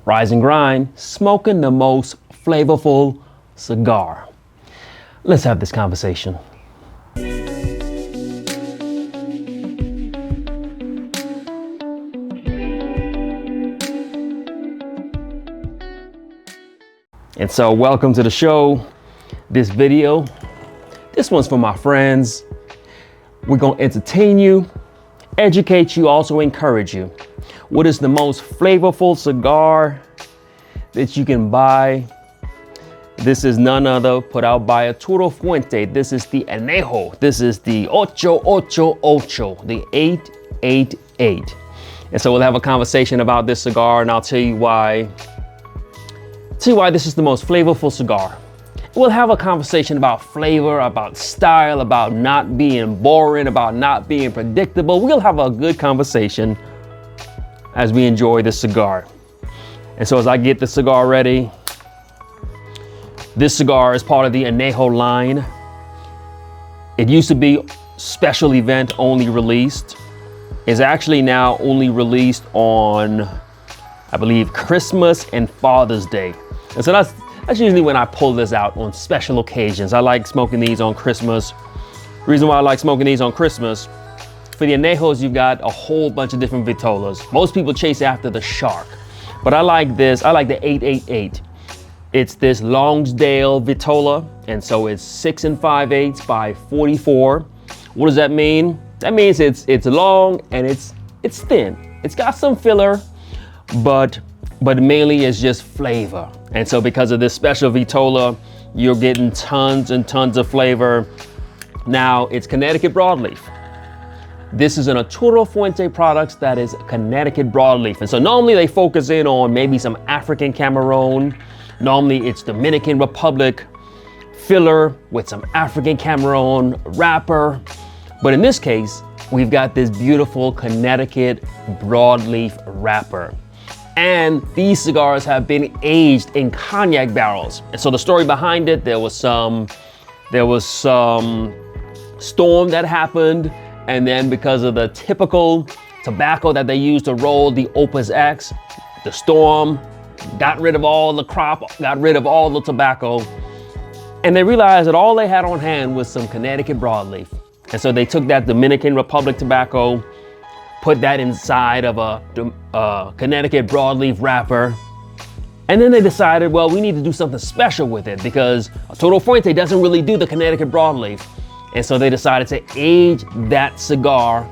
Rise and grind, smoking the most flavorful cigar. Let's have this conversation. And so welcome to the show. This one's for my friends. We're gonna entertain you, educate you, also encourage you. What is the most flavorful cigar that you can buy? This is none other put out by Arturo Fuente. This is the Anejo. This is the 888, the 888. And so we'll have a conversation about this cigar, and I'll tell you why this is the most flavorful cigar. We'll have a conversation about flavor, about style, about not being boring, about not being predictable. We'll have a good conversation as we enjoy this cigar. And so as I get the cigar ready, this cigar is part of the Anejo line. It used to be special event only released. It's actually now only released on, I believe, Christmas and Father's Day. And so that's usually when I pull this out on special occasions. I like smoking these on Christmas. The reason why I like smoking these on Christmas, for the Anejos, you've got a whole bunch of different vitolas. Most people chase after the shark, but I like this. I like the 888. It's this Longsdale vitola, and so it's 6 5/8 by 44. What does that mean? That means it's long and it's thin. It's got some filler, but mainly it's just flavor. And so because of this special vitola, you're getting tons and tons of flavor. Now it's Connecticut broadleaf. This is an Arturo Fuente products that is Connecticut broadleaf. And so normally they focus in on maybe some African Cameroon. Normally it's Dominican Republic filler with some African Cameroon wrapper. But in this case, we've got this beautiful Connecticut broadleaf wrapper. And these cigars have been aged in cognac barrels. And so the story behind it, there was some storm that happened. And then because of the typical tobacco that they use to roll the Opus X, the storm got rid of all the crop, got rid of all the tobacco. And they realized that all they had on hand was some Connecticut broadleaf. And so they took that Dominican Republic tobacco, put that inside of a Connecticut broadleaf wrapper. And then they decided, well, we need to do something special with it because Arturo Fuente doesn't really do the Connecticut broadleaf. And so they decided to age that cigar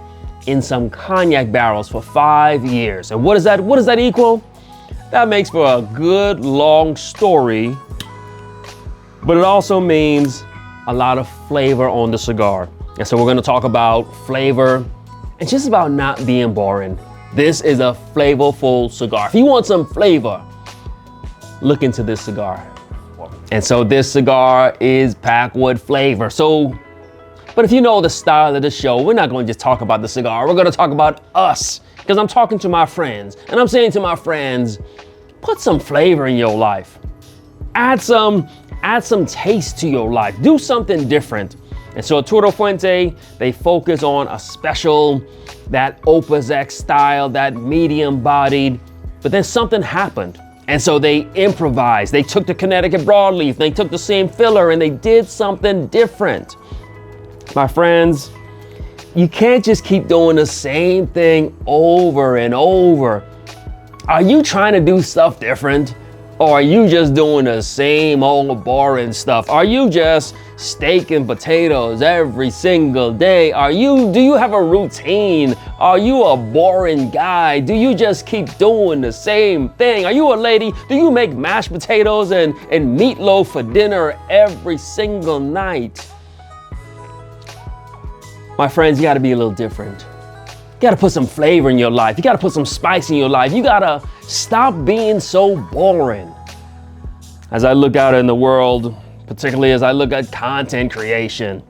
in some cognac barrels for 5 years. And what does that equal? That makes for a good long story, but it also means a lot of flavor on the cigar. And so we're gonna talk about flavor and just about not being boring. This is a flavorful cigar. If you want some flavor, look into this cigar. And so this cigar is packed with flavor. But if you know the style of the show, we're not going to just talk about the cigar. We're going to talk about us, because I'm talking to my friends, and I'm saying to my friends, put some flavor in your life. Add some taste to your life. Do something different. And so Arturo Fuente, they focus on a special, that Opus X style, that medium bodied, but then something happened. And so they improvised. They took the Connecticut broadleaf, they took the same filler, and they did something different. My friends, you can't just keep doing the same thing over and over. Are you trying to do stuff different? Or are you just doing the same old boring stuff? Are you just steak and potatoes every single day? Do you have a routine? Are you a boring guy? Do you just keep doing the same thing? Are you a lady? Do you make mashed potatoes and meatloaf for dinner every single night? My friends, you gotta be a little different. You gotta put some flavor in your life. You gotta put some spice in your life. You gotta stop being so boring. As I look out in the world, particularly as I look at content creation,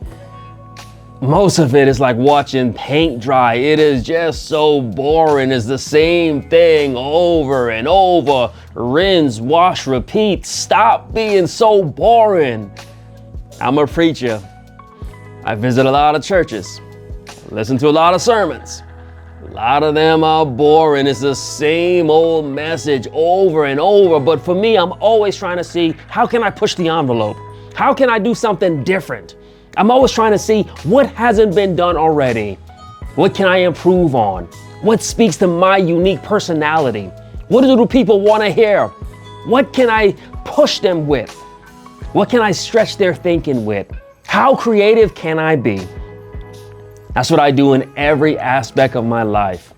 most of it is like watching paint dry. It is just so boring. It's the same thing over and over. Rinse, wash, repeat. Stop being so boring. I'm a preacher. I visit a lot of churches, listen to a lot of sermons. A lot of them are boring. It's the same old message over and over. But for me, I'm always trying to see, how can I push the envelope? How can I do something different? I'm always trying to see what hasn't been done already. What can I improve on? What speaks to my unique personality? What do people want to hear? What can I push them with? What can I stretch their thinking with? How creative can I be? That's what I do in every aspect of my life.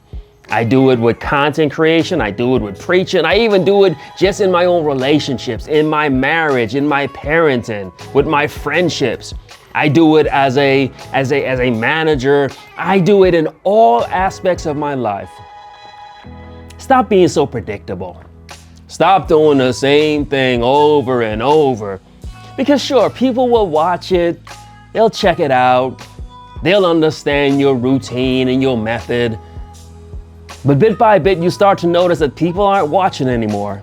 I do it with content creation. I do it with preaching. I even do it just in my own relationships, in my marriage, in my parenting, with my friendships. I do it as a manager. I do it in all aspects of my life. Stop being so predictable. Stop doing the same thing over and over. Because sure, people will watch it. They'll check it out. They'll understand your routine and your method. But bit by bit, you start to notice that people aren't watching anymore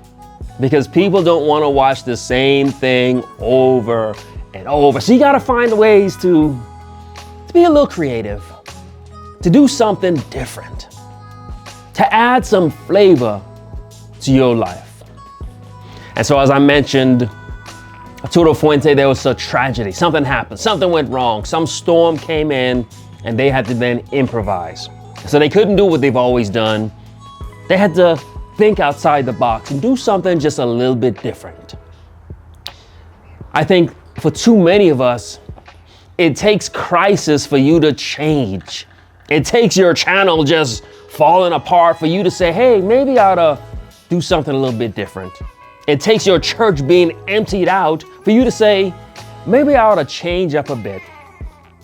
because people don't want to watch the same thing over and over. So you got to find ways to be a little creative, to do something different, to add some flavor to your life. And so as I mentioned, Arturo Fuente, there was a tragedy. Something happened. Something went wrong. Some storm came in and they had to then improvise. So they couldn't do what they've always done. They had to think outside the box and do something just a little bit different. I think for too many of us, it takes crisis for you to change. It takes your channel just falling apart for you to say, hey, maybe I ought to do something a little bit different. It takes your church being emptied out for you to say, maybe I ought to change up a bit.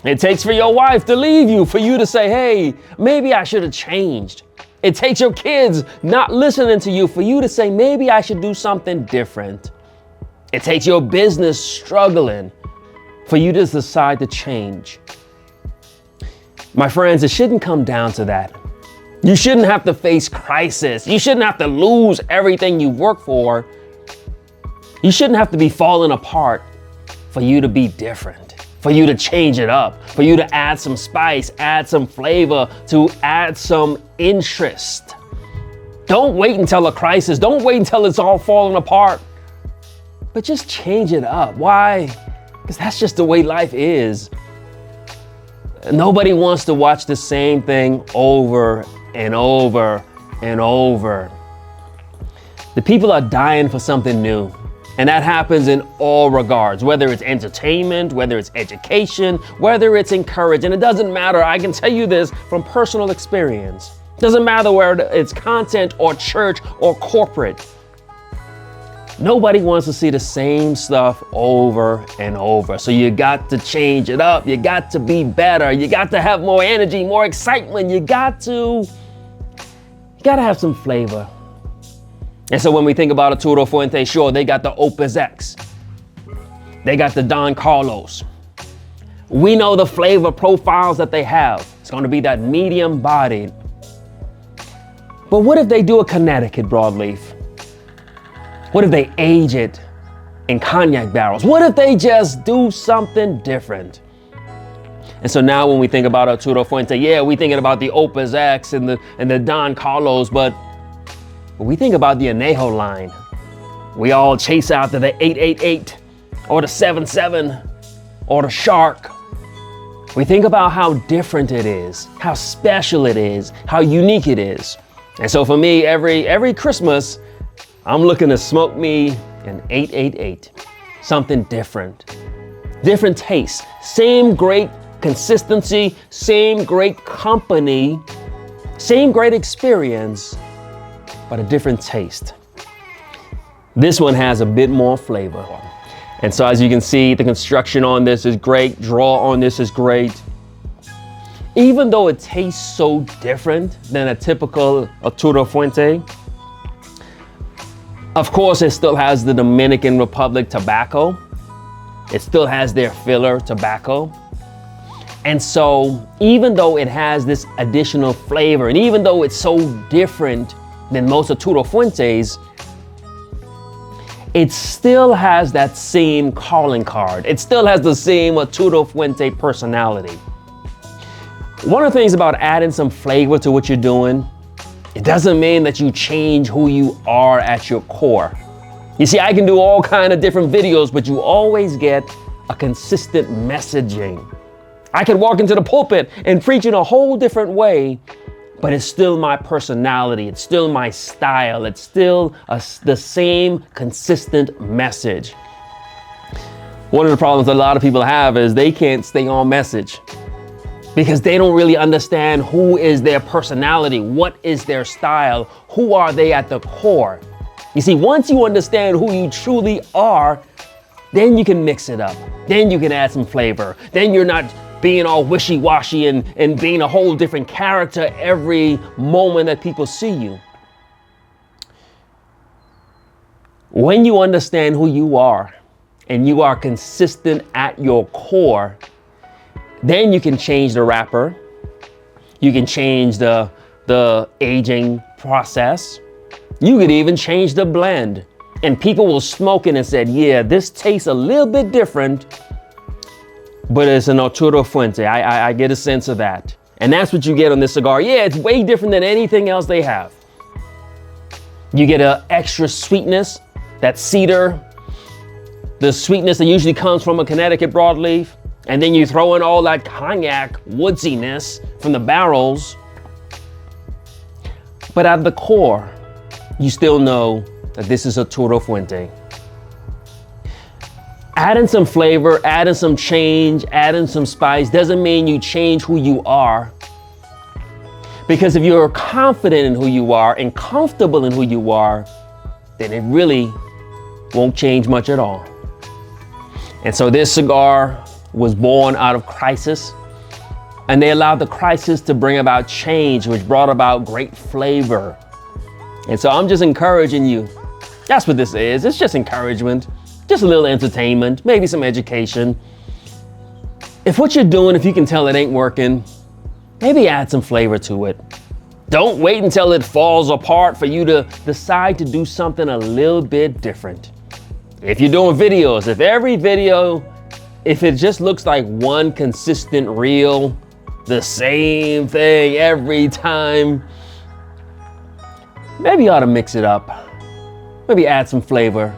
It takes for your wife to leave you for you to say, hey, maybe I should have changed. It takes your kids not listening to you for you to say, maybe I should do something different. It takes your business struggling for you to decide to change. My friends, it shouldn't come down to that. You shouldn't have to face crisis. You shouldn't have to lose everything you work for. You shouldn't have to be falling apart for you to be different, for you to change it up, for you to add some spice, add some flavor, to add some interest. Don't wait until a crisis. Don't wait until it's all falling apart, but just change it up. Why? Because that's just the way life is. Nobody wants to watch the same thing over and over and over. The people are dying for something new. And that happens in all regards, whether it's entertainment, whether it's education, whether it's encouragement. It doesn't matter. I can tell you this from personal experience. It doesn't matter whether it's content or church or corporate. Nobody wants to see the same stuff over and over. So you got to change it up. You got to be better. You got to have more energy, more excitement. You got to have some flavor. And so when we think about Arturo Fuente, sure, they got the Opus X. They got the Don Carlos. We know the flavor profiles that they have. It's going to be that medium bodied. But what if they do a Connecticut broadleaf? What if they age it in cognac barrels? What if they just do something different? And so now when we think about Arturo Fuente, yeah, we're thinking about the Opus X and the Don Carlos, but we think about the Anejo line. We all chase after the 888 or the 77 or the Shark. We think about how different it is, how special it is, how unique it is. And so for me, every Christmas, I'm looking to smoke me an 888, something different. Different taste, same great consistency, same great company, same great experience, but a different taste. This one has a bit more flavor. And so as you can see, the construction on this is great. Draw on this is great. Even though it tastes so different than a typical Arturo Fuente, of course, it still has the Dominican Republic tobacco. It still has their filler tobacco. And so even though it has this additional flavor, and even though it's so different than most Arturo Fuentes, it still has that same calling card. It still has the same Arturo Fuente personality. One of the things about adding some flavor to what you're doing, it doesn't mean that you change who you are at your core. You see, I can do all kinds of different videos, but you always get a consistent messaging. I can walk into the pulpit and preach in a whole different way, but it's still my personality. It's still my style. It's still the same consistent message. One of the problems that a lot of people have is they can't stay on message because they don't really understand who is their personality, what is their style, who are they at the core. You see, once you understand who you truly are, then you can mix it up. Then you can add some flavor. Then you're not being all wishy-washy and being a whole different character every moment that people see you. When you understand who you are and you are consistent at your core, then you can change the wrapper. You can change the aging process. You could even change the blend. And people will smoke it and said, yeah, this tastes a little bit different, but it's an Arturo Fuente. I get a sense of that. And that's what you get on this cigar. Yeah, it's way different than anything else they have. You get an extra sweetness, that cedar, the sweetness that usually comes from a Connecticut broadleaf. And then you throw in all that cognac woodsiness from the barrels. But at the core, you still know that this is Arturo Fuente. Adding some flavor, adding some change, adding some spice doesn't mean you change who you are. Because if you're confident in who you are and comfortable in who you are, then it really won't change much at all. And so this cigar was born out of crisis, and they allowed the crisis to bring about change, which brought about great flavor. And so I'm just encouraging you. That's what this is. It's just encouragement, just a little entertainment, maybe some education. If what you're doing, if you can tell it ain't working, maybe add some flavor to it. Don't wait until it falls apart for you to decide to do something a little bit different. If you're doing videos, if every video, if it just looks like one consistent reel, the same thing every time, maybe you ought to mix it up. Maybe add some flavor,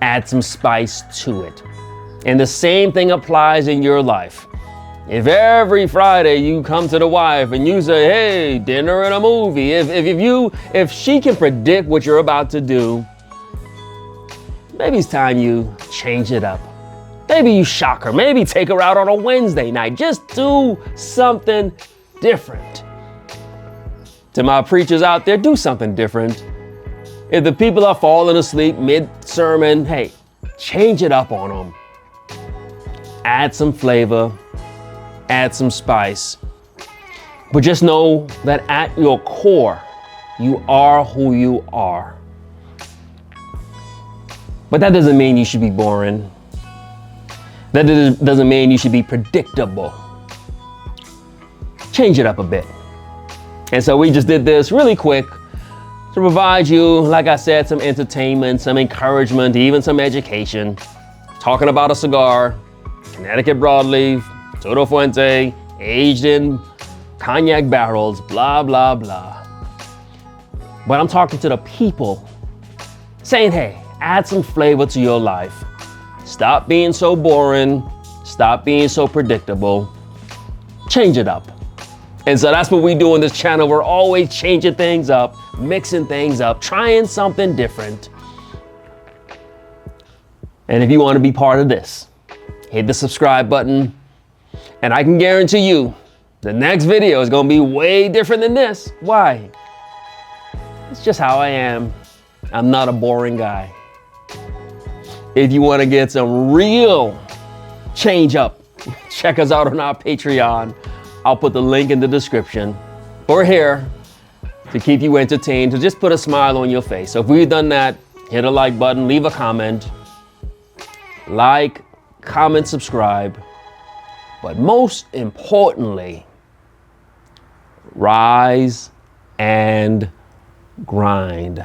add some spice to it. And the same thing applies in your life. If every Friday you come to the wife and you say, hey, dinner and a movie, if she can predict what you're about to do, maybe it's time you change it up. Maybe you shock her. Maybe take her out on a Wednesday night. Just do something different. To my preachers out there, do something different. If the people are falling asleep mid-sermon, hey, change it up on them. Add some flavor, add some spice. But just know that at your core, you are who you are. But that doesn't mean you should be boring. That doesn't mean you should be predictable. Change it up a bit. And so we just did this really quick to provide you, like I said, some entertainment, some encouragement, even some education. Talking about a cigar, Connecticut broadleaf, Arturo Fuente, aged in cognac barrels, blah, blah, blah. But I'm talking to the people saying, hey, add some flavor to your life. Stop being so boring. Stop being so predictable. Change it up. And so that's what we do on this channel. We're always changing things up, mixing things up, trying something different. And if you want to be part of this, hit the subscribe button. And I can guarantee you, the next video is going to be way different than this. Why? It's just how I am. I'm not a boring guy. If you want to get some real change up, check us out on our Patreon. I'll put the link in the description. We're here to keep you entertained, to just put a smile on your face. So if we've done that, hit a like button, leave a comment. Like, comment, subscribe. But most importantly, rise and grind.